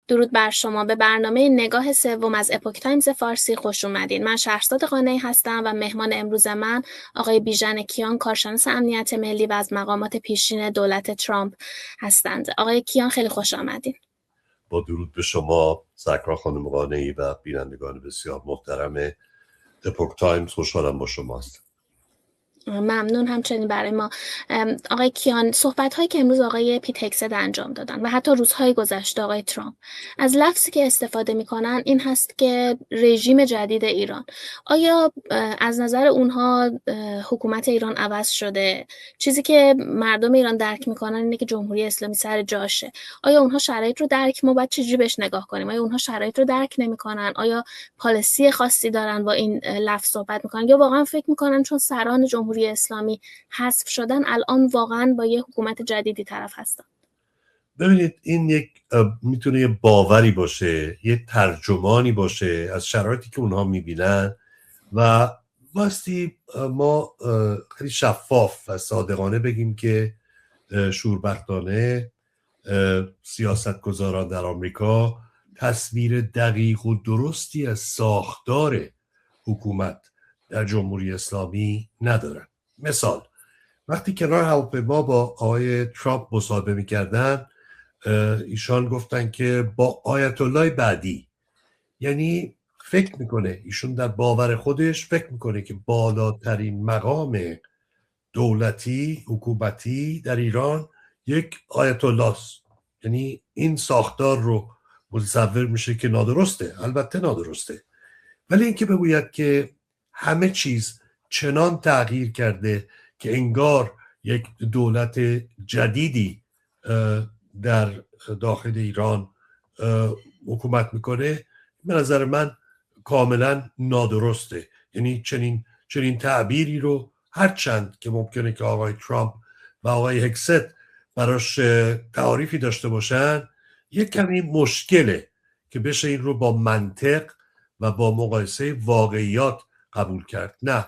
درود بر شما. به برنامه نگاه سوم از اپوک تایمز فارسی خوش اومدین. من شهرزاد قانعی هستم و مهمان امروز من آقای بیژن کیان، کارشناس امنیت ملی و از مقامات پیشین دولت ترامپ هستند. آقای کیان خیلی خوش آمدین. با درود به شما زکرا خانم قانعی و بینندگان بسیار محترم اپوک تایمز، خوشحالم با شما هستم. ممنون همچنین برای ما. آقای کیان، صحبت‌هایی که امروز آقای پیت هگست انجام دادن و حتی روزهای گذشته آقای ترامپ، از لفظی که استفاده می‌کنن این هست که رژیم جدید ایران. آیا از نظر اونها حکومت ایران عوض شده؟ چیزی که مردم ایران درک می‌کنن اینه که جمهوری اسلامی سر جاشه. آیا اونها شرایط رو درک ما باید چجوری بهش نگاه کنیم؟ آیا اونها شرایط رو درک نمی‌کنن؟ آیا پالیسی خاصی دارن با این لفظ صحبت می‌کنن یا واقعا فکر می‌کنن چون سران جمهوری اسلامی حذف شدن الان واقعا با یه حکومت جدیدی طرف هستن؟ ببینید، این یک میتونه یه باوری باشه، یه ترجمانی باشه از شرایطی که اونها میبینن و واستی ما خیلی شفاف و صادقانه بگیم که شوربختانه سیاستگزاران در آمریکا تصویر دقیق و درستی از ساختار حکومت در جمهوری اسلامی ندارن. مثال، وقتی کنار هواپیما با آقای ترامپ مصاحبه میکردن، ایشان گفتن که با آیت الله بعدی، یعنی فکر میکنه، ایشون در باور خودش فکر میکنه که بالاترین مقام دولتی حکومتی در ایران یک آیت الله است. یعنی این ساختار رو متصور میشه که نادرسته. البته نادرسته، ولی اینکه بگوید که همه چیز چنان تغییر کرده که انگار یک دولت جدیدی در داخل ایران حکومت میکنه، به نظر من کاملا نادرسته. یعنی چنین تعبیری رو هرچند که ممکنه که آقای ترامپ و آقای هگست براش تعریفی داشته باشن، یک کمی مشکله که بشه این رو با منطق و با مقایسه واقعیات قبول کرد. نه،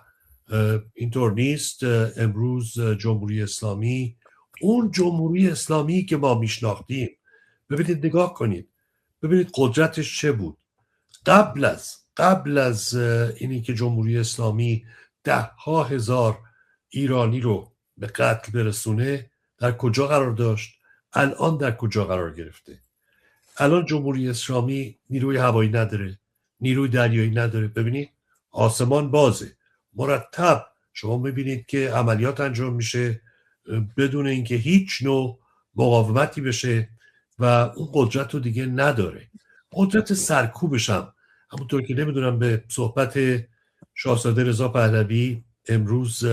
اینطور نیست. امروز جمهوری اسلامی، اون جمهوری اسلامی که ما میشناختیم، ببینید، نگاه کنید، ببینید قدرتش چه بود قبل از اینی که جمهوری اسلامی 10,000 ایرانی رو به قتل برسونه، در کجا قرار داشت؟ الان در کجا قرار گرفته؟ الان جمهوری اسلامی نیروی هوایی نداره، نیروی دریایی نداره. ببینید آسمان بازه، مرتب شما میبینید که عملیات انجام میشه بدون اینکه هیچ نوع مقاومتی بشه و اون قدرت رو دیگه نداره. قدرت سرکوبش هم همونطور که نمیدونم به صحبت شاهزاده رضا پهلوی امروز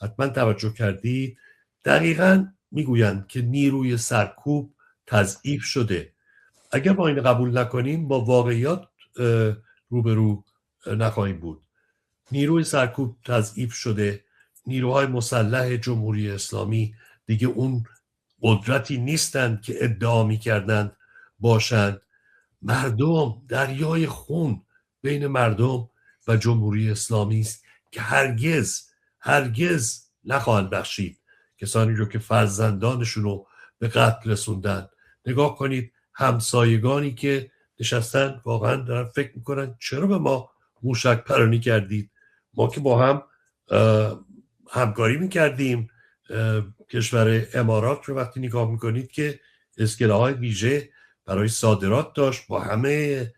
حتما توجه کردید، دقیقاً میگویند که نیروی سرکوب تضعیف شده. اگر ما این قبول نکنیم با واقعیات روبرو نخواهیم بود. نیروی سرکوب تضعیف شده. نیروهای مسلح جمهوری اسلامی دیگه اون قدرتی نیستند که ادعا می‌کردند باشند. مردم، دریای خون بین مردم و جمهوری اسلامی است که هرگز نخواهند بخشید کسانی رو که فرزندانشون رو به قتل رسوندن. نگاه کنید همسایگانی که نشستن واقعا دارن فکر میکنن چرا به ما موشک پرانی کردید؟ ما که با هم همکاری میکردیم. کشور امارات رو وقتی نگاه میکنید که اسکله‌های ویژه برای صادرات داشت، با همه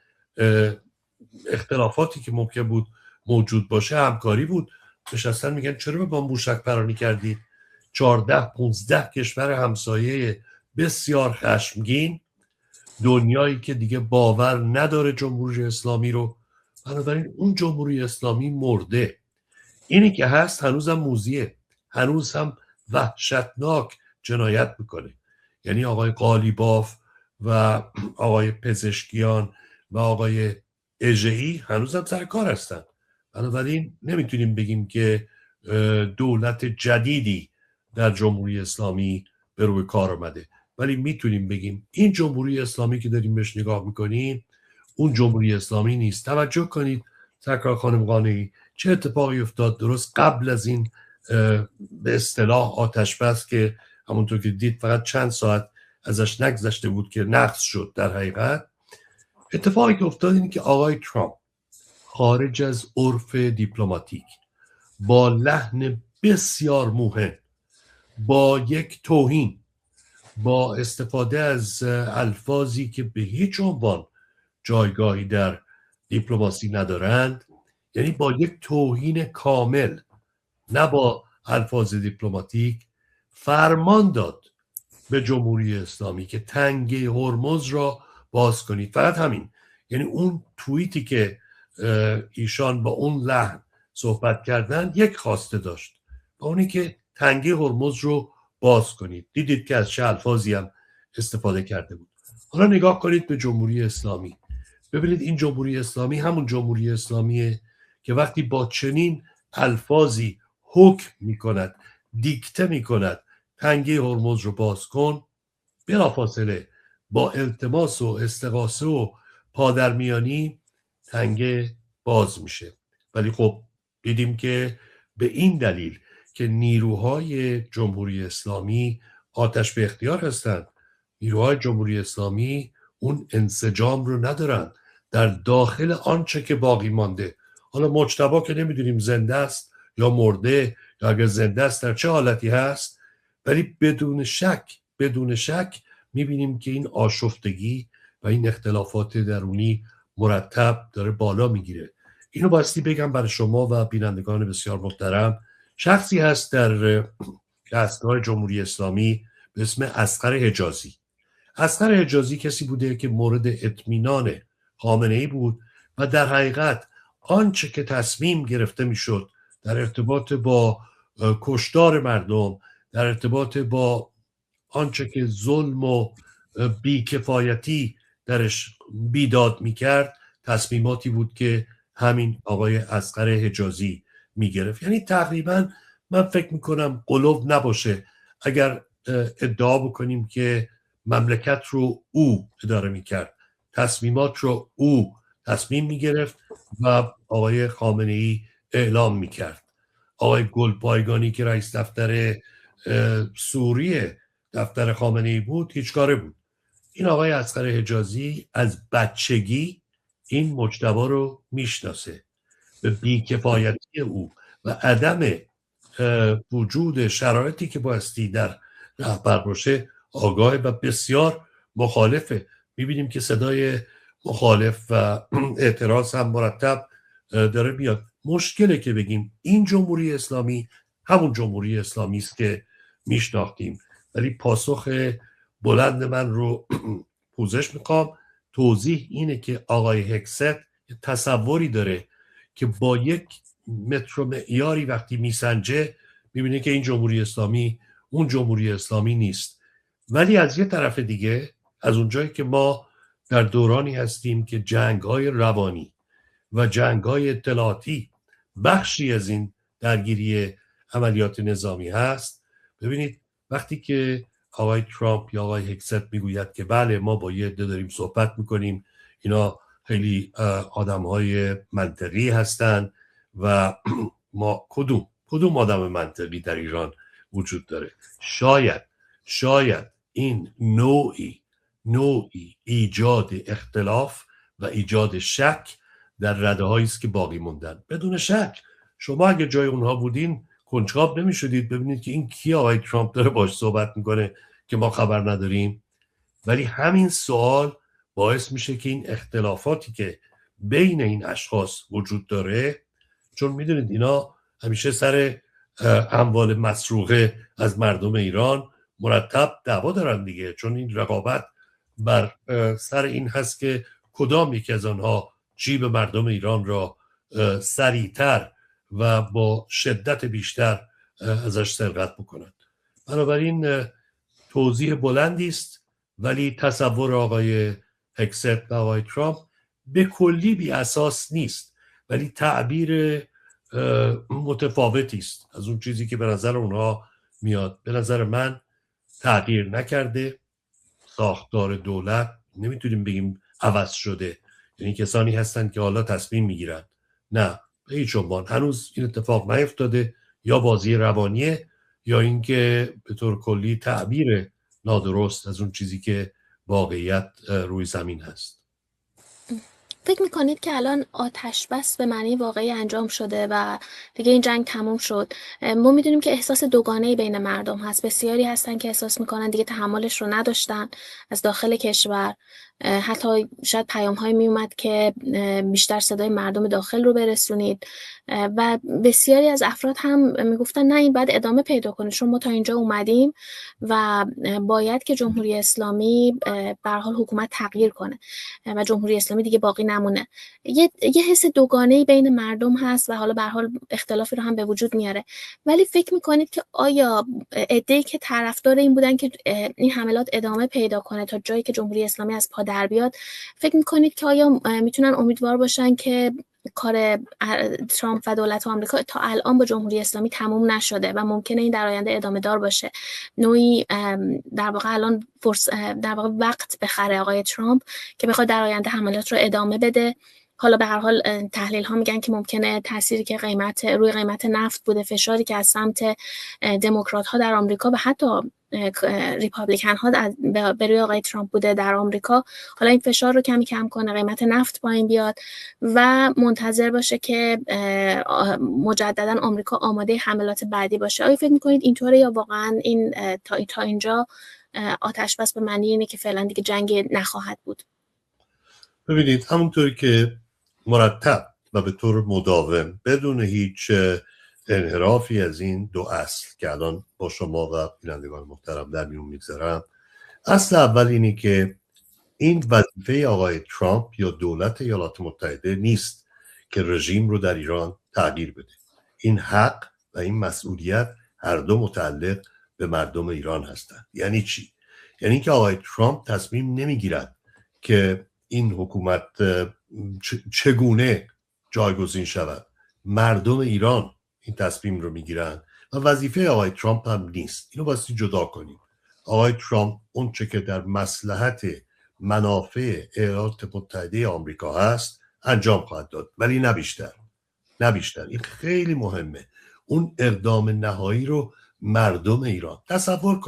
اختلافاتی که ممکن بود موجود باشه همکاری بود. نشستن میگن چرا به ما موشک پرانی کردید؟ 14-15 کشور همسایه بسیار خشمگین، دنیایی که دیگه باور نداره جمهوری اسلامی رو. بنابراین اون جمهوری اسلامی مرده. اینی که هست هنوزم موذیه، هنوز هم وحشتناک جنایت میکنه. یعنی آقای قالیباف و آقای پزشکیان و آقای اژه‌ای هنوزم سر کار هستن. بنابراین نمیتونیم بگیم که دولت جدیدی در جمهوری اسلامی به روی کار آمده، ولی میتونیم بگیم این جمهوری اسلامی که داریم بهش نگاه میکنیم اون جمهوری اسلامی نیست. توجه کنید سرکار خانم قانعی چه اتفاقی افتاد درست قبل از این به اصطلاح آتش بس که همونطور که دید فقط چند ساعت ازش نگذشته بود که نقض شد. در حقیقت اتفاقی که افتاد اینه که آقای ترامپ خارج از عرف دیپلماتیک با لحن بسیار مهم، با یک توهین، با استفاده از الفاظی که به هیچ عنوان جایگاهی در دیپلماسی ندارند، یعنی با یک توهین کامل، نه با الفاظ دیپلماتیک، فرمان داد به جمهوری اسلامی که تنگه هرمز را باز کنید. فقط همین. یعنی اون توییتی که ایشان با اون لحن صحبت کردن یک خواسته داشت، و اونی که تنگه هرمز رو باز کنید. دیدید که از چه الفاظی هم استفاده کرده بود. حالا نگاه کنید به جمهوری اسلامی. ببینید این جمهوری اسلامی همون جمهوری اسلامیه که وقتی با چنین الفاظی حکم میکند، دیکته میکند تنگه هرمز رو باز کن، بلافاصله با التماس و استغاثه و پادرمیانی تنگه باز میشه. ولی خب دیدیم که به این دلیل که نیروهای جمهوری اسلامی آتش به اختیار هستند، نیروهای جمهوری اسلامی اون انسجام رو ندارن در داخل آنچه که باقی مانده. حالا مجتبی که نمیدونیم زنده است یا مرده، یا اگر زنده است در چه حالتی هست، ولی بدون شک میبینیم که این آشفتگی و این اختلافات درونی مرتب داره بالا میگیره. اینو بایستی بگم برای شما و بینندگان بسیار محترم. شخصی هست در دستگاه جمهوری اسلامی به اسم اصغر حجازی. اصغر حجازی کسی بوده که مورد اطمینان خامنه‌ای بود و در حقیقت آنچه که تصمیم گرفته میشد در ارتباط با کشتار مردم، در ارتباط با آنچه که ظلم و بیکفایتی درش بیداد میکرد، تصمیماتی بود که همین آقای اصغر حجازی میگرفت. یعنی تقریبا من فکر میکنم غلو نباشه اگر ادعا بکنیم که مملکت رو او اداره میکرد، تصمیمات رو او تصمیم میگرفت و آقای خامنه‌ای اعلام میکرد. آقای گلپایگانی که رئیس دفتر سوریه دفتر خامنه‌ای بود هیچ کاره بود. این آقای اصغر حجازی از بچگی این مجتبی رو میشناسه. به بیکفایتی او و عدم وجود شرایطی که بایستی در رهبر باشه آگاه و بسیار مخالفه. میبینیم که صدای مخالف و اعتراض هم مرتب داره میاد. مشکله که بگیم این جمهوری اسلامی همون جمهوری اسلامی است که میشناختیم. ولی پاسخ بلند من رو پوزش میخوام. توضیح اینه که آقای هکست تصوری داره که با یک متر و معیاری وقتی میسنجه میبینه که این جمهوری اسلامی اون جمهوری اسلامی نیست. ولی از یه طرف دیگه، از اونجایی که ما در دورانی هستیم که جنگ‌های روانی و جنگ‌های اطلاعاتی بخشی از این درگیری عملیات نظامی هست، ببینید وقتی که آقای ترامپ یا آقای هکست میگوید که بله ما با یه عده داریم صحبت میکنیم، اینا خیلی آدم‌های منطقی هستند و ما کدوم آدم منطقی در ایران وجود داره؟ شاید این نوعی ایجاد اختلاف و ایجاد شک در رده هایی است که باقی موندن. بدون شک شما اگه جای اونها بودین کنجکاو نمی‌شدید ببینید که این کی آقای ترامپ داره باش صحبت میکنه که ما خبر نداریم. ولی همین سوال باعث میشه که این اختلافاتی که بین این اشخاص وجود داره، چون میدونید اینا همیشه سر اموال مسروقه از مردم ایران مرتب دعوا دارن دیگه، چون این رقابت بر سر این هست که کدام یکی از آنها جیب مردم ایران را سریعتر و با شدت بیشتر ازش سرقت بکنند. بنابراین توضیح بلندی است، ولی تصور آقای هکست و آقای ترامپ به کلی بی اساس نیست، ولی تعبیر متفاوتی است از اون چیزی که به نظر اونها میاد. به نظر من تغییر نکرده. ساختار دولت نمیتونیم بگیم عوض شده، یعنی کسانی هستن که حالا تصمیم میگیرن. نه، به هیچ عنوان هنوز این اتفاق نیفتاده. یا بازی روانیه یا اینکه به طور کلی تعبیر نادرست از اون چیزی که واقعیت روی زمین هست. فکر میکنید که الان آتش بس به معنی واقعی انجام شده و دیگه این جنگ تموم شد؟ ما میدونیم که احساس دوگانه‌ای بین مردم هست. بسیاری هستن که احساس میکنن دیگه تحملش رو نداشتن از داخل کشور. حتی شاید پیام‌هایی میومد که بیشتر صدای مردم داخل رو برسونید و بسیاری از افراد هم میگفتن نه، این باید ادامه پیدا کنه چون ما تا اینجا اومدیم و باید که جمهوری اسلامی به هر حال حکومت تغییر کنه و جمهوری اسلامی دیگه باقی نمونه. یه حس دوگانه‌ای بین مردم هست و حالا به هر حال اختلافی رو هم به وجود میاره. ولی فکر میکنید که آیا عده‌ای که طرفدار این بودن که این حملات ادامه پیدا کنه تا جایی که جمهوری اسلامی از پا در بیاد، فکر میکنید که آیا میتونن امیدوار باشن که کار ترامپ و دولت آمریکا تا الان با جمهوری اسلامی تموم نشده و ممکنه این در آینده ادامه دار باشه؟ نوعی در واقع الان در واقع وقت بخره آقای ترامپ که بخواد در آینده حملات رو ادامه بده. حالا به هر حال تحلیل ها میگن که ممکنه تأثیری که روی قیمت نفت بوده، فشاری که از سمت دموکرات ها در آمریکا و حتی ریپابلیکن ها به روی آقای ترامپ بوده در آمریکا، حالا این فشار رو کمی کم کنه، قیمت نفت پایین بیاد و منتظر باشه که مجددا آمریکا آماده حملات بعدی باشه. آیا فکر میکنید اینطوره یا واقعا این تا اینجا آتش بس به معنی اینه که فعلا دیگه جنگ نخواهد بود؟ ببینید، همونطوری که مرتب و به طور مداوم بدون هیچ انحرافی از این دو اصل که الان با شما و بینندگان محترم در میون میگذارم، اصل اول اینه که این وظیفه آقای ترامپ یا دولت ایالات متحده نیست که رژیم رو در ایران تغییر بده. این حق و این مسئولیت هر دو متعلق به مردم ایران هستند. یعنی چی؟ یعنی که آقای ترامپ تصمیم نمیگیرد که این حکومت چگونه جایگزین شود. مردم ایران این تصمیم رو میگیرن و وظیفه آقای ترامپ هم نیست. اینو باستی جدا کنیم. آقای ترامپ اون چه که در مصلحت منافع ایالات متحده آمریکا هست انجام خواهد داد، ولی نه بیشتر. این خیلی مهمه. اون اقدام نهایی رو مردم ایران تصور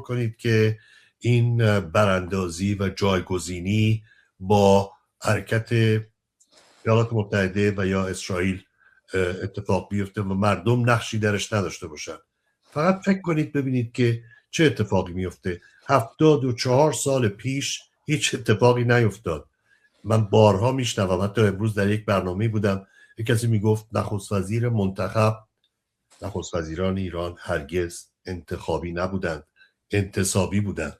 کنید که این براندازی و جایگزینی با حرکت ایالات متحده و یا اسرائیل اتفاق بیفته و مردم نقشی درش نداشته باشن. فقط فکر کنید ببینید که چه اتفاقی میفته. 74 سال پیش هیچ اتفاقی نیفتاد. من بارها میشنوم، حتی امروز در یک برنامه بودم، یک کسی میگفت نخست وزیر منتخب، نخست وزیران ایران هرگز انتخابی نبودند، انتصابی بودند.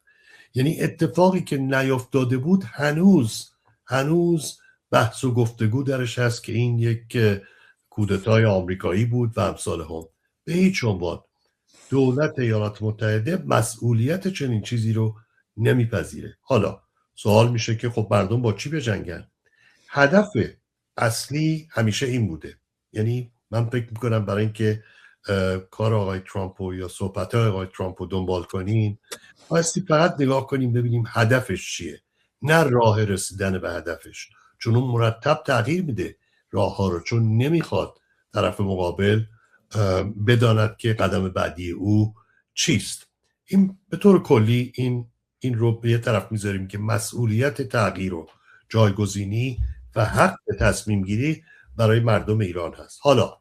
یعنی اتفاقی که نیفتاده بود هنوز بحث و گفتگو درش هست که این یک کودتای آمریکایی بود و امثال هم. به هیچ عنوان دولت ایالات متحده مسئولیت چنین چیزی رو نمیپذیره. حالا سوال میشه که خب مردم با چی بجنگن؟ هدف اصلی همیشه این بوده. یعنی من فکر میکنم برای اینکه کار آقای ترامپ یا صحبت‌های آقای ترامپ رو دنبال کنیم، بایستی فقط نگاه کنیم ببینیم هدفش چیه، نه راه رسیدن به هدفش، چون اون مرتب تغییر میده راه ها رو، چون نمیخواد طرف مقابل بداند که قدم بعدی او چیست. این به طور کلی این رو به یه طرف میذاریم که مسئولیت تغییر و جایگزینی و حق تصمیم گیری برای مردم ایران هست. حالا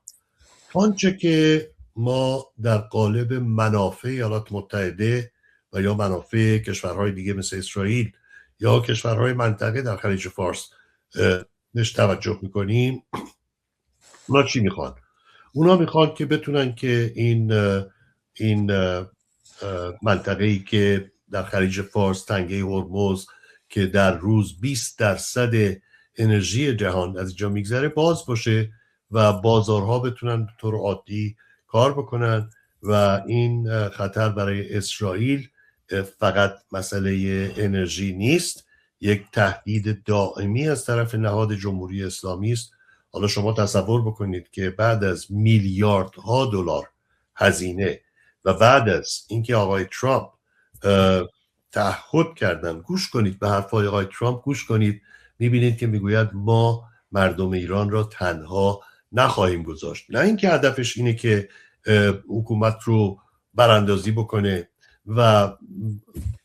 آنچه که ما در قالب منافع ایالات متحده و یا منافع کشورهای دیگه مثل اسرائیل یا کشورهای منطقه در خلیج فارس نش توجه میکنیم، اونا چی میخوان؟ اونا میخوان که بتونن که این منطقه‌ای که در خلیج فارس، تنگه هرمز که در روز 20% انرژی جهان از اینجا میگذره باز باشه و بازارها بتونن به طور عادی کار بکنن و این خطر برای اسرائیل فقط مسئله انرژی نیست، یک تهدید دائمی از طرف نهاد جمهوری اسلامی است. حالا شما تصور بکنید که بعد از میلیاردها دلار هزینه و بعد از اینکه آقای ترامپ تعهد کردن، گوش کنید به حرفای آقای ترامپ، گوش کنید، میبینید که میگوید ما مردم ایران را تنها نخواهیم گذاشت. نه اینکه هدفش اینه که حکومت رو براندازی بکنه و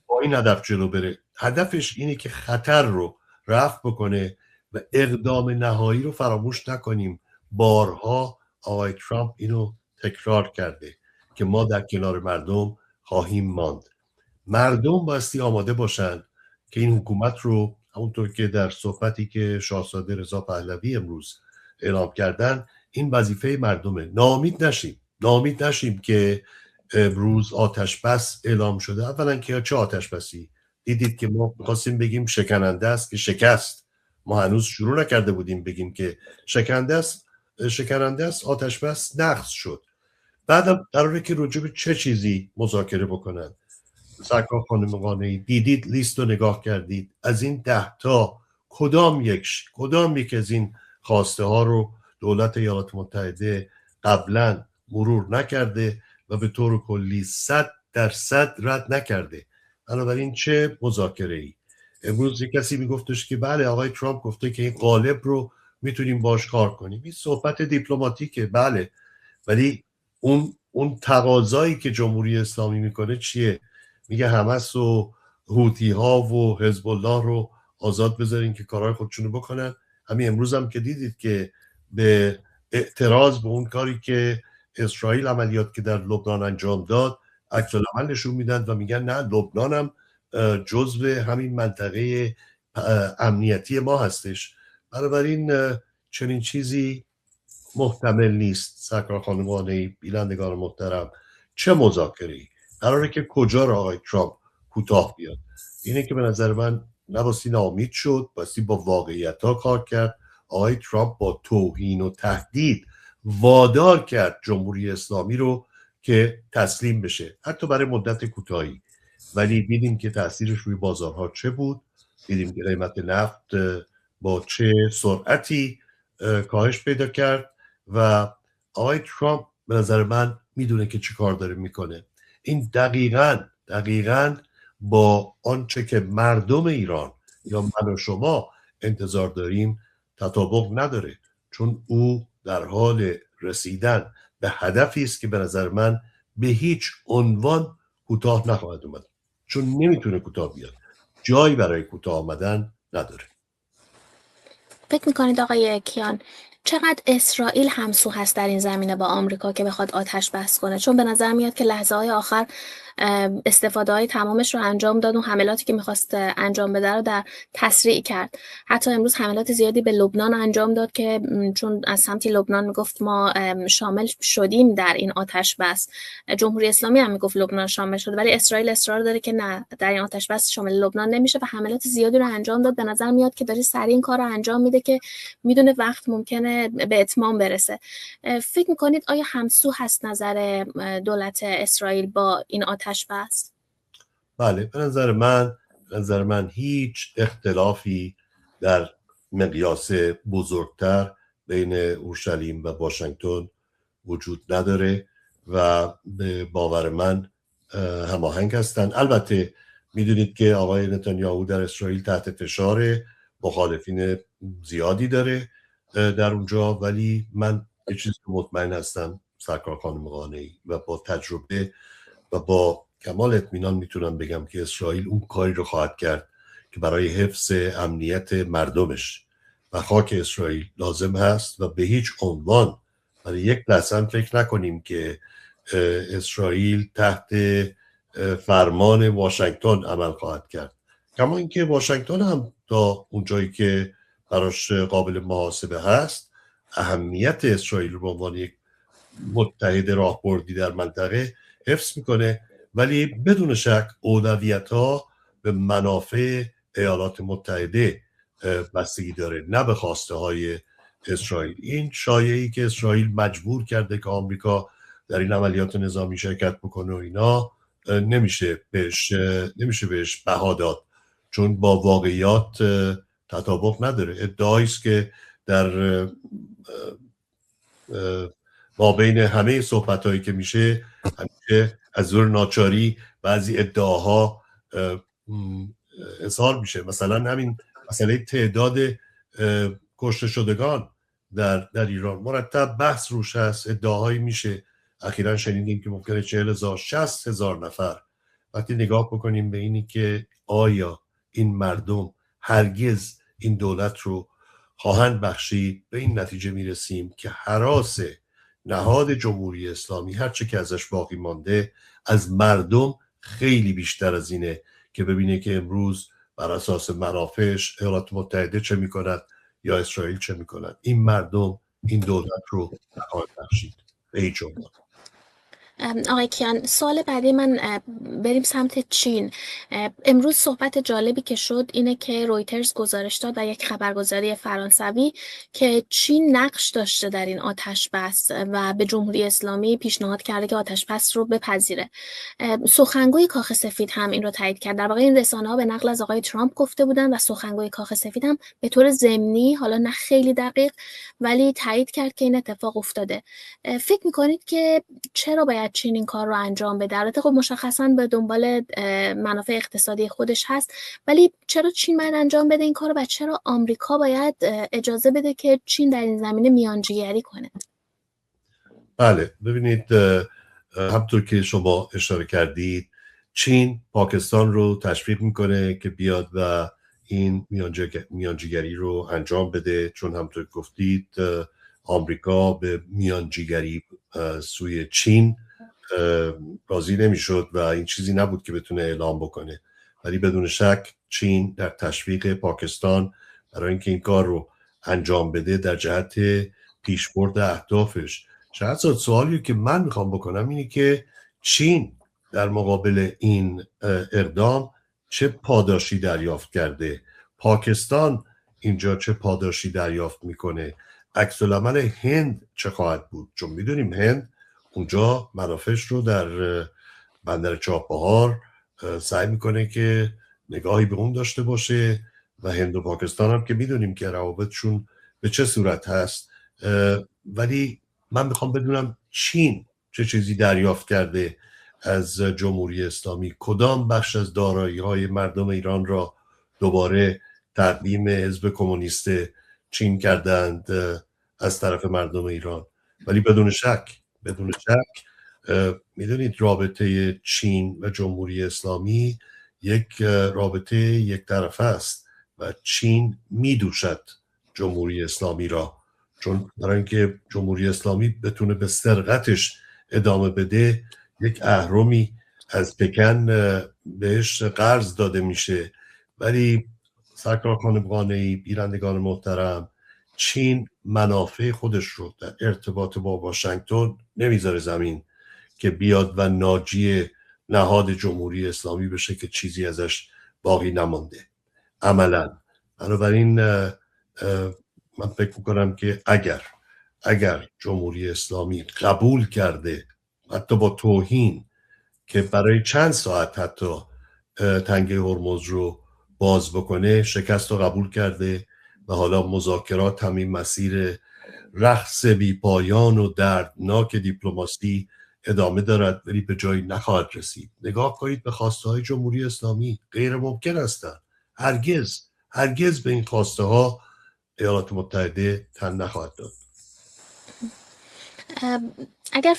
با این هدف جلو بره، هدفش اینه که خطر رو رفع بکنه و اقدام نهایی رو فراموش نکنیم. بارها آقای ترامپ اینو تکرار کرده که ما در کنار مردم خواهیم ماند. مردم بایستی آماده باشند که این حکومت رو همونطور که در صحبتی که شاهزاده رضا پهلوی امروز اعلام کردن، این وظیفه مردمه. ناامید نشیم که امروز آتش بس اعلام شده. اولا که چه آتش بسی؟ دیدید که ما می‌خواستیم بگیم شکننده است که شکست. ما هنوز شروع نکرده بودیم بگیم که شکننده است، آتش بس نقض شد. بعدم قراره که راجع به چه چیزی مذاکره بکنن؟ سرکار خانم قانعی، دیدید لیست رو نگاه کردید، از این 10 تا کدام یک از این خواسته ها رو دولت ایالات متحده قبلا مرور نکرده و به طور کلی 100% رد نکرده. بنابراین چه مذاکره ای؟ امروز یک کسی میگفتش که بله آقای ترامپ گفته که این قالب رو میتونیم باش کار کنیم. این صحبت دیپلماتیکه، بله، ولی اون تقاضایی که جمهوری اسلامی میکنه چیه؟ میگه حماس و حوتی ها و حزب الله رو آزاد بذارین که کارهای خودشونو بکنن. همین امروز هم که دیدید که به اعتراض به اون کاری که اسرائیل عملیات که در لبنان انجام داد عکس العمل نشون میدن و میگن نه، لبنان هم جزو همین منطقه امنیتی ما هستش. بنابراین چنین چیزی محتمل نیست. سرکار خانم قانعی، بینندگان محترم، چه مذاکره‌ای قراره که کجا را آقای ترامپ کوتاه بیاد؟ اینه که به نظر من نباستی ناامید شد، باستی با واقعیت ها کار کرد. آقای ترامپ با توهین و تهدید وادار کرد جمهوری اسلامی رو که تسلیم بشه، حتی برای مدت کوتاهی، ولی دیدیم که تاثیرش روی بازارها چه بود. دیدیم که قیمت نفت با چه سرعتی کاهش پیدا کرد و آقای ترامپ به نظر من میدونه که چی کار داره میکنه. این دقیقاً با آنچه که مردم ایران یا من و شما انتظار داریم تطابق نداره، چون او در حال رسیدن به هدفی است که به نظر من به هیچ عنوان کوتاه نخواهد اومد، چون نمیتونه کوتاه بیاد، جایی برای کوتاه آمدن نداره. فکر میکنید آقای کیان چقدر اسرائیل همسو هست در این زمینه با آمریکا که بخواد آتش بس کنه؟ چون به نظر میاد که لحظه های آخر استفاده های تمامش رو انجام داد و حملاتی که میخواست انجام بده رو در تسریع کرد. حتی امروز حملات زیادی به لبنان انجام داد که چون از سمت لبنان میگفت ما شامل شدیم در این آتش بس. جمهوری اسلامی هم میگفت لبنان شامل شده، ولی اسرائیل اصرار داره که نه، در این آتش بس شامل لبنان نمیشه و حملات زیادی رو انجام داد. به نظر میاد که داره سریع این کار رو انجام میده که میدونه وقت ممکنه به اتمام برسه. فکر میکنید آیا همسو هست نظر دولت اسرائیل با این آتش بس؟ بله، به نظر من هیچ اختلافی در مقیاس بزرگتر بین اورشلیم و واشنگتن وجود نداره و به باور من هماهنگ هستند. البته میدونید که آقای نتانیاهو در اسرائیل تحت فشار، مخالفین زیادی داره در اونجا، ولی من یه چیزی مطمئن هستم سرکار خانم قانعی و با تجربه و با کمال اطمینان میتونم بگم که اسرائیل اون کاری رو خواهد کرد که برای حفظ امنیت مردمش و خاک اسرائیل لازم هست و به هیچ عنوان برای یک لحظه فکر نکنیم که اسرائیل تحت فرمان واشنگتن عمل خواهد کرد. کما اینکه واشنگتن هم تا اونجایی که براش قابل محاسبه هست اهمیت اسرائیل رو به عنوان یک متحد راهبردی در منطقه حفظ میکنه، ولی بدون شک اولویت‌ها به منافع ایالات متحده بستگی داره، نه به خواسته های اسرائیل. این شایعی که اسرائیل مجبور کرده که آمریکا در این عملیات نظامی شرکت بکنه و اینا نمیشه بهش بها داد، چون با واقعیات تطابق نداره. ادعایی است که در ما بین همه صحبت‌هایی که میشه همیشه از زور ناچاری بعضی ادعاها اظهار میشه. مثلا همین مسئله تعداد کشته شدگان در ایران مرتب بحث روش هست، ادعاهایی میشه. اخیراً شنیدیم که ممکنه 40,000 60,000 نفر. وقتی نگاه بکنیم به اینی که آیا این مردم هرگز این دولت رو خواهند بخشید، به این نتیجه میرسیم که هراس نهاد جمهوری اسلامی هرچه که ازش باقی مانده از مردم خیلی بیشتر از اینه که ببینه که امروز بر اساس منافعش ایالات متحده چه میکند یا اسرائیل چه میکند. این مردم این دولت رو خواهند بخشید به هیچ عنوان. آقای کیان، سوال بعدی من بریم سمت چین. امروز صحبت جالبی که شد اینه که رویترز گزارش داد و یک خبرگزاری فرانسوی که چین نقش داشته در این آتش بس و به جمهوری اسلامی پیشنهاد کرده که آتش بس رو بپذیره. سخنگوی کاخ سفید هم این رو تایید کرد. در واقع این رسانه‌ها به نقل از آقای ترامپ گفته بودن و سخنگوی کاخ سفید هم به طور ضمنی، حالا نه خیلی دقیق، ولی تایید کرد که این اتفاق افتاده. فکر می‌کنید که چرا باید چین این کار رو انجام بده؟ البته خب مشخصاً به دنبال منافع اقتصادی خودش هست، ولی چرا چین باید انجام بده این کار رو و چرا آمریکا باید اجازه بده که چین در این زمینه میانجیگری کنه؟ بله، ببینید همطور که شما اشاره کردید چین پاکستان رو تشویق میکنه که بیاد و این میانجیگری رو انجام بده، چون همطور گفتید آمریکا به میانجیگری سوی چین راضی نمیشد و این چیزی نبود که بتونه اعلام بکنه، ولی بدون شک چین در تشویق پاکستان برای اینکه این کار رو انجام بده در جهت پیشبرد اهدافش. شاید سوالی که من میخوام بکنم اینه که چین در مقابل این اقدام چه پاداشی دریافت کرده؟ پاکستان اینجا چه پاداشی دریافت میکنه؟ عکس العمل هند چه خواهد بود؟ چون میدونیم هند اونجا منافعش رو در بندر چابهار سعی میکنه که نگاهی به اون داشته باشه و هند و پاکستان هم که میدونیم که روابطشون به چه صورت هست. ولی من میخوام بدونم چین چه چیزی دریافت کرده از جمهوری اسلامی؟ کدام بخش از دارایی‌های مردم ایران را دوباره تقدیم حزب کمونیست چین کردند از طرف مردم ایران؟ ولی بدون شک میدونید رابطه چین و جمهوری اسلامی یک رابطه یک طرفه است و چین میدوشد جمهوری اسلامی را، چون برای اینکه جمهوری اسلامی بتونه به سرقتش ادامه بده یک اهرمی از پکن بهش قرض داده میشه. ولی سرکار خانم قانعی، بینندگان محترم، چین منافع خودش رو در ارتباط با واشنگتن نمیذاره زمین که بیاد و ناجی نهاد جمهوری اسلامی بشه که چیزی ازش باقی نمانده عملا. بنابراین من فکر میکنم که اگر جمهوری اسلامی قبول کرده حتی با توهین که برای چند ساعت حتی تنگه هرمز رو باز بکنه، شکست رو قبول کرده و حالا مذاکرات همین مسیر رقص بی پایان و دردناک دیپلماسی ادامه دارد ولی به جایی نخواهد رسید. نگاه کنید به خواسته های جمهوری اسلامی، غیر ممکن هستند. هرگز به این خواسته ها ایالات متحده تن نخواهد داد. اگر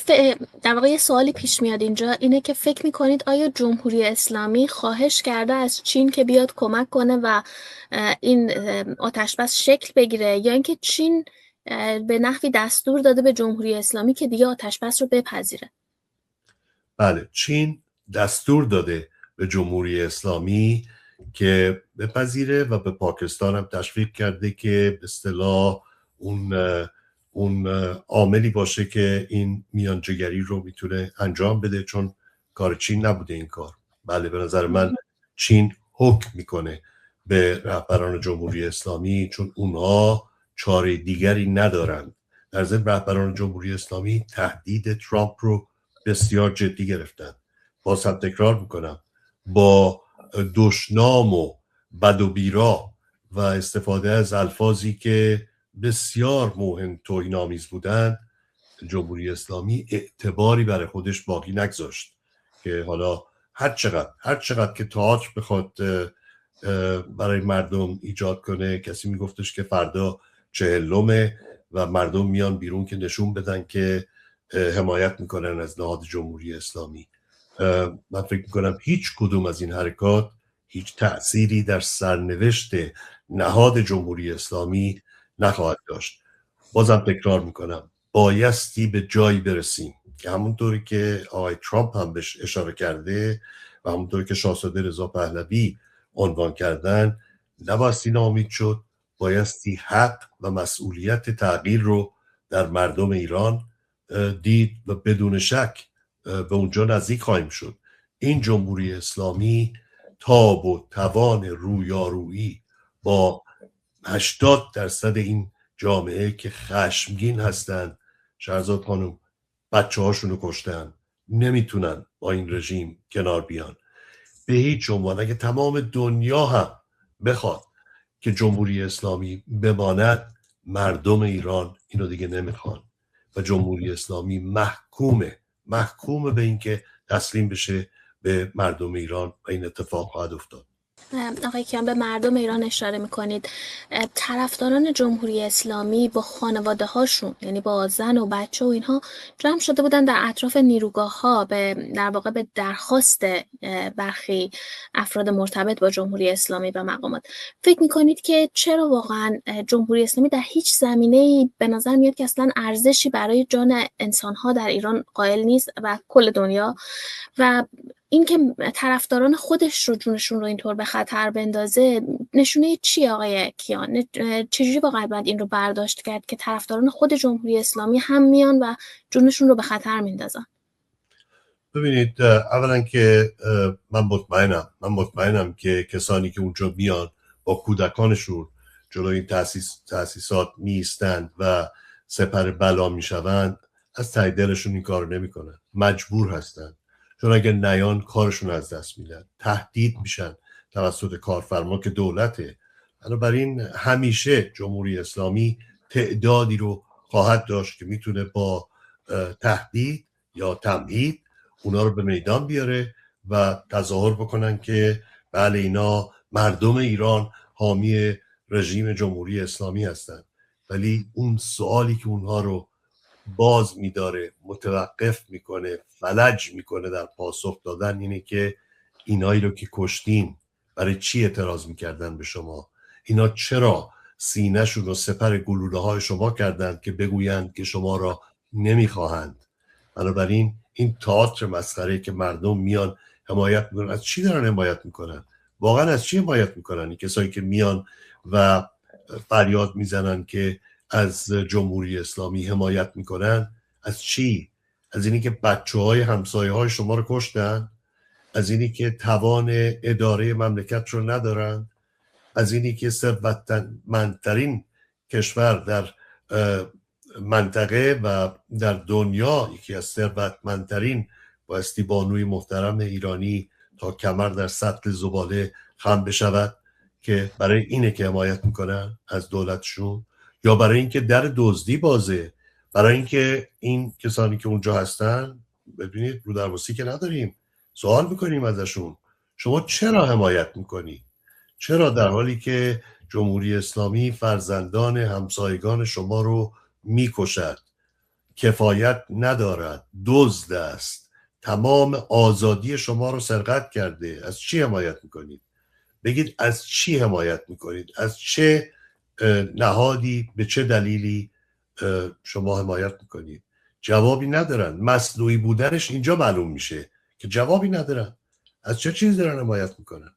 در واقع یه سوالی پیش میاد اینجا اینه که فکر میکنید آیا جمهوری اسلامی خواهش کرده از چین که بیاد کمک کنه و این آتش بس شکل بگیره، یا اینکه چین به نحوی دستور داده به جمهوری اسلامی که دیگه آتش بس رو بپذیره؟ بله، چین دستور داده به جمهوری اسلامی که بپذیره و به پاکستان هم تشویق کرده که به اصطلاح اون عاملی باشه که این میانجیگری رو میتونه انجام بده، چون کار چین نبوده این کار. بله، به نظر من چین حکم میکنه به رهبران جمهوری اسلامی، چون اونها چاره دیگری ندارند. در ضمن رهبران جمهوری اسلامی تهدید ترامپ رو بسیار جدی گرفتن. باز هم تکرار میکنم، با دشنام و بد و بیرا و استفاده از الفاظی که بسیار موهن توهین‌آمیز بودند، جمهوری اسلامی اعتباری برای خودش باقی نگذاشت که حالا هر چقدر که تئاتر بخواد برای مردم ایجاد کنه. کسی میگفتش که فردا 40 و مردم میان بیرون که نشون بدن که حمایت میکنن از نهاد جمهوری اسلامی. من فکر میکنم هیچ کدوم از این حرکات هیچ تأثیری در سرنوشت نهاد جمهوری اسلامی نخواهد داشت. بازم تکرار میکنم، بایستی به جایی برسیم که همونطوری که آقای ترامپ هم بهش اشاره کرده و همونطوری که شاهزاده رضا پهلوی عنوان کردن، نبایستی ناامید شد، بایستی حق و مسئولیت تغییر رو در مردم ایران دید و بدون شک به اونجا نزدیک خواهیم شد. این جمهوری اسلامی تاب و توان رویارویی با 80% این جامعه که خشمگین هستن، شهرزاد خانم بچه هاشونو کشتن، نمیتونن با این رژیم کنار بیان به هیچ عنوان. اگه تمام دنیا هم بخواد که جمهوری اسلامی بماند، مردم ایران اینو دیگه نمیخوان و جمهوری اسلامی محکومه به اینکه تسلیم بشه به مردم ایران و این اتفاق خواهد افتاد. آقای کیان به مردم ایران اشاره میکنید. طرفداران جمهوری اسلامی با خانواده هاشون، یعنی با زن و بچه و اینها، جمع شده بودن در اطراف نیروگاه ها در واقع به درخواست برخی افراد مرتبط با جمهوری اسلامی و مقامات. فکر میکنید که چرا واقعا جمهوری اسلامی در هیچ زمینه‌ای به نظر میاد که اصلا ارزشی برای جان انسانها در ایران قائل نیست و کل دنیا، و اینکه طرفداران خودش رو جونشون رو اینطور به خطر بندازه نشونه چیه آقای کیان؟ چجوری واقعا باید این رو برداشت کرد که طرفداران خود جمهوری اسلامی هم میان و جونشون رو به خطر میندازن؟ ببینید، اولا که من مطمئنم که کسانی که اونجا میان با کودکانشون جلوی این تأسیسات میستند و سپر بلا میشوند، از ته دلشون این کار نمیکنن، مجبور هستن، چون اگر نیان کارشون از دست میدن، تهدید میشن توسط کارفرما که دولته. بنابراین همیشه جمهوری اسلامی تعدادی رو خواهد داشت که میتونه با تهدید یا تمهید اونا رو به میدان بیاره و تظاهر بکنن که بله اینا مردم ایران حامی رژیم جمهوری اسلامی هستن. ولی اون سوالی که اونها رو باز میداره، متوقف میکنه، فلج میکنه در پاسخ دادن، اینه که اینایی رو که کشتین برای چی اعتراض میکردن به شما؟ اینا چرا سینه‌شون رو سپر گلوله های شما کردند که بگویند که شما را نمیخواهند؟ بنابراین این تئاتر مسخره که مردم میان حمایت میکنن، از چی دارن حمایت میکنن؟ واقعا از چی حمایت میکنن این کسایی که میان و فریاد میزنن که از جمهوری اسلامی حمایت میکنن؟ از چی؟ از اینی که بچه‌های همسایه‌های شما رو کشتن؟ از اینی که توان اداره مملکت رو ندارن؟ از اینی که ثروتمندترین کشور در منطقه و در دنیا، یکی از ثروتمندترین، بایستی بانوی محترم ایرانی تا کمر در سطل زباله خم بشود، که برای اینه که حمایت میکنن از دولتشون؟ یا برای اینکه در دزدی بازه؟ برای اینکه این کسانی که اونجا هستن، ببینید رو درواسی که نداریم، سوال میکنیم ازشون شما چرا حمایت میکنی؟ چرا در حالی که جمهوری اسلامی فرزندان همسایگان شما رو میکشد، کفایت ندارد، دزد است، تمام آزادی شما رو سرقت کرده، از چی حمایت میکنید؟ بگید از چی حمایت میکنید؟ از چه نهادی، به چه دلیلی شما حمایت میکنید؟ جوابی ندارن. مصنوعی بودنش اینجا معلوم میشه که جوابی ندارن. از چه چیز دارن حمایت میکنن؟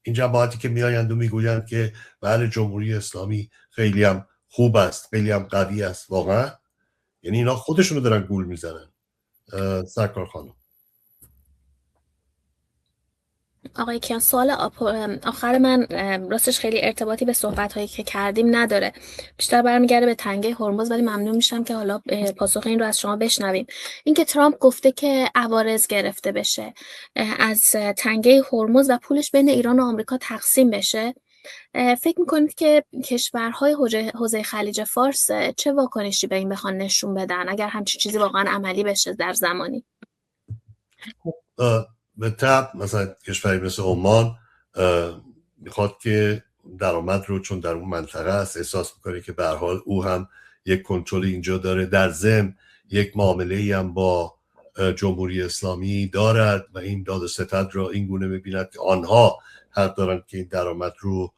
این جماعتی که میآیند و میگویند که بله جمهوری اسلامی خیلی هم خوب است، خیلی هم قوی است، واقعا؟ یعنی اینا خودشونو دارن گول میزنن. سرکار خانم. آقای کیان، سوال آخر من راستش خیلی ارتباطی به صحبت‌هایی که کردیم نداره، بیشتر برمیگرده به تنگه هرمز، ولی ممنون میشم که حالا پاسخ این رو از شما بشنویم. اینکه ترامپ گفته که عوارض گرفته بشه از تنگه هرمز و پولش بین ایران و آمریکا تقسیم بشه، فکر میکنید که کشورهای حوزه خلیج فارس چه واکنشی به این بخوان نشون بدن اگر همچین چیزی واقعا عملی بشه در زمانی؟ به طب مثلا کشوری مثل عمان میخواد که درآمد رو، چون در اون منطقه است، احساس میکنه که به هر حال او هم یک کنترل اینجا داره، در ضمن یک معامله‌ای هم با جمهوری اسلامی دارد و این داد و ستد را این گونه میبیند که آنها حق دارند که این درآمد رو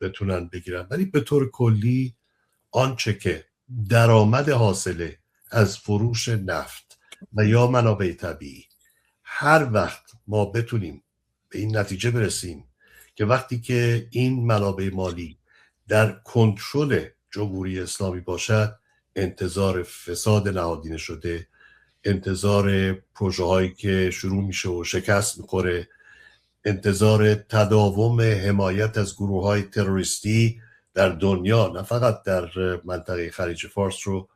بتونن بگیرن. ولی به طور کلی آنچه که درآمد حاصله از فروش نفت و یا منابع طبیعی، هر وقت ما بتونیم به این نتیجه برسیم که وقتی که این منابع مالی در کنترل جمهوری اسلامی باشد، انتظار فساد نهادینه شده، انتظار پروژه هایی که شروع میشه و شکست میخوره، انتظار تداوم حمایت از گروه های تروریستی در دنیا، نه فقط در منطقه خلیج فارس، رو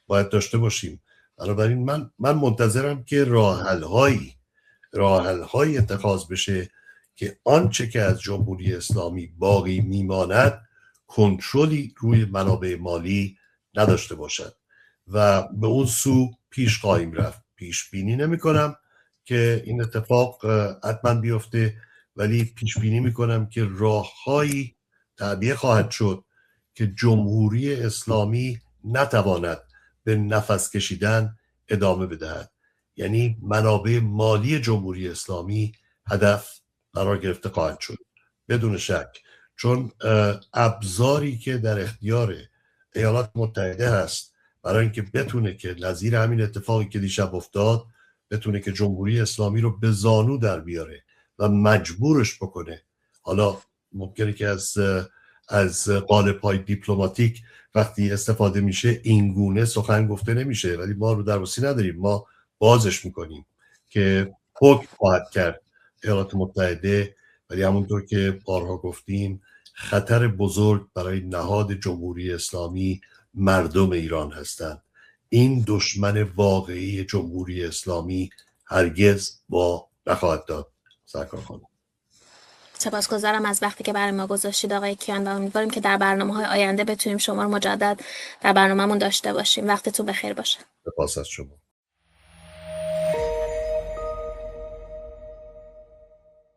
باید داشته باشیم. بنابراین من منتظرم که راه حل هایی اتخاذ بشه که آنچه که از جمهوری اسلامی باقی میماند کنترلی روی منابع مالی نداشته باشد و به اون سو پیش خواهیم رفت. پیش بینی نمی کنم که این اتفاق حتما بیفته، ولی پیش بینی می کنم که راههایی تعبیه خواهد شد که جمهوری اسلامی نتواند به نفس کشیدن ادامه بدهد. یعنی منابع مالی جمهوری اسلامی هدف قرار گرفته خواهد شد بدون شک، چون ابزاری که در اختیار ایالات متحده هست برای اینکه بتونه که نظیر همین اتفاقی که دیشب افتاد، بتونه که جمهوری اسلامی رو به زانو در بیاره و مجبورش بکنه. حالا ممکنه که از قالب‌های دیپلماتیک وقتی استفاده میشه این گونه سخن گفته نمیشه، ولی ما رو درواسی نداریم، ما بازش میکنیم که حکم خواهد کرد ایالات متحده. ولی همونطور که بارها گفتیم خطر بزرگ برای نهاد جمهوری اسلامی مردم ایران هستند. این دشمن واقعی جمهوری اسلامی هرگز با نخواهد داد. سرکار خانم، سپاسگزارم از وقتی که برای ما گذاشتید آقای کیان و امیدواریم که در برنامه‌های آینده بتونیم شما رو مجدد در برنامه‌مون داشته باشیم. وقتتون بخیر باشه. سپاس از شما.